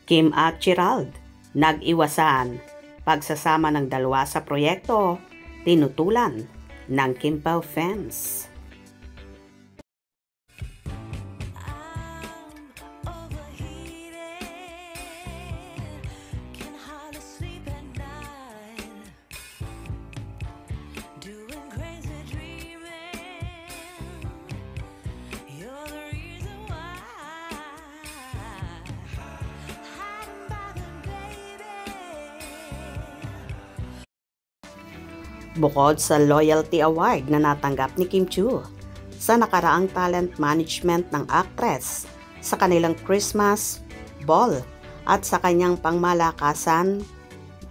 Kim at Gerald, nag-iwasan. Pagsasama ng dalawa sa proyekto, tinutulan ng Kim Pao fans. Bukod sa Loyalty Award na natanggap ni Kim Chiu sa nakaraang talent management ng actress sa kanilang Christmas ball at sa kanyang pangmalakasan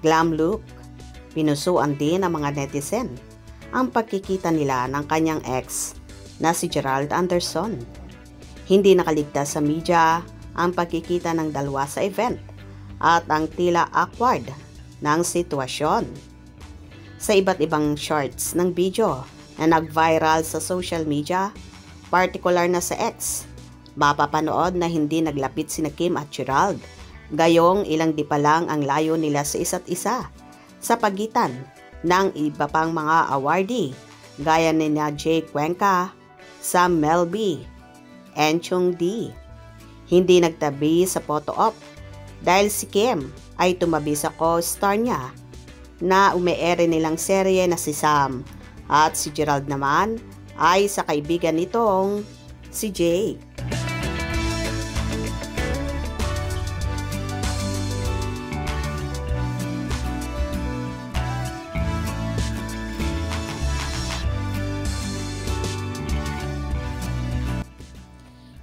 glam look, pinusuan din ng mga netizen ang pagkikita nila ng kanyang ex na si Gerald Anderson. Hindi nakaligtas sa media ang pagkikita ng dalawa sa event at ang tila awkward ng sitwasyon. Sa iba't ibang shorts ng video na nag-viral sa social media, partikular na sa X, mapapanood na hindi naglapit sina Kim at Gerald. Gayong ilang di pa lang ang layo nila sa isa't isa sa pagitan ng iba pang mga awardee gaya ni Jay Cuenca, Sam Melby, Enchong D. Hindi nagtabi sa photo op dahil si Kim ay tumabi sa co-star niya na ume-ere nilang serye na si Sam at si Gerald naman ay sa kaibigan nitong si Jay.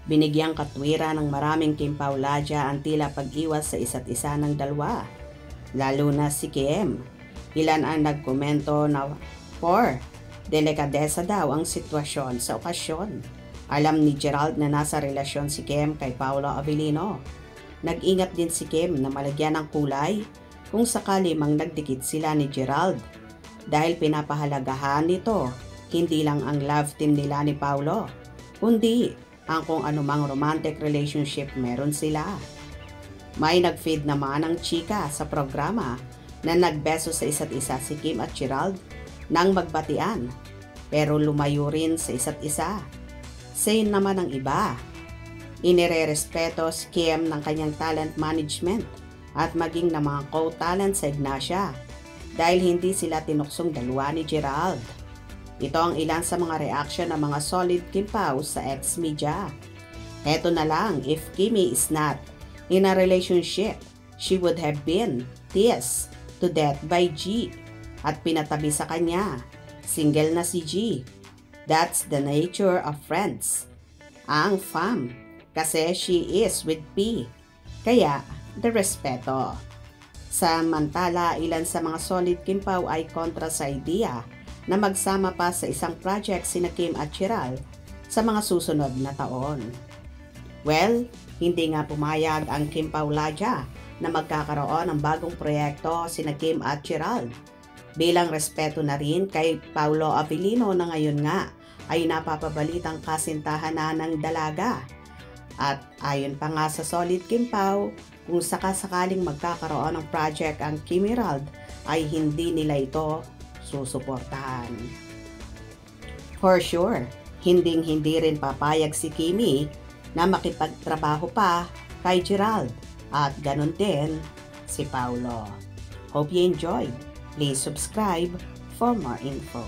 Binigyang katwiran ng maraming Kim Pao Ladya ang tila pag-iwas sa isa't isa ng dalawa, lalo na si Kim. Ilan ang nagkomento na for delikadesa daw ang sitwasyon sa okasyon. Alam ni Gerald na nasa relasyon si Kim kay Paolo Avellino. Nag-ingat din si Kim na malagyan ng kulay kung sakali mang nagdikit sila ni Gerald dahil pinapahalagahan nito hindi lang ang love team nila ni Paolo, kundi ang kung anumang romantic relationship meron sila. May nag-feed naman ng chika sa programa na nagbeso sa isa't isa si Kim at Gerald nang magbatian pero lumayo rin sa isa't isa. Same naman ang iba. Inirerespeto si Kim ng kanyang talent management at maging ng mga co-talent sa Ignacia dahil hindi sila tinuksong dalawa ni Gerald. Ito ang ilan sa mga reaction ng mga solid Kim Pao sa ex-media. Heto na lang, if Kimi is not in a relationship, she would have been teased to death by G at pinatabi sa kanya. Single na si G. That's the nature of friends. Ang fam, kasi she is with P. Kaya, the respeto. Samantala, ilan sa mga solid Kim Pao ay kontra sa idea na magsama pa sa isang project sina Kim at Gerald sa mga susunod na taon. Well, hindi nga pumayag ang Kim Pao Ladya na magkakaroon ng bagong proyekto sina Kim at Gerald. Bilang respeto na rin kay Paolo Avellino na ngayon nga ay napapabalitang kasintahan na ng dalaga. At ayon pa nga sa solid Kim Pao, kung sakasakaling magkakaroon ng project ang Kim Gerald ay hindi nila ito susuportahan. For sure, hindi rin papayag si Kimi na makipagtrabaho pa kay Gerald. At ganun din si Paolo. Hope you enjoyed. Please subscribe for more info.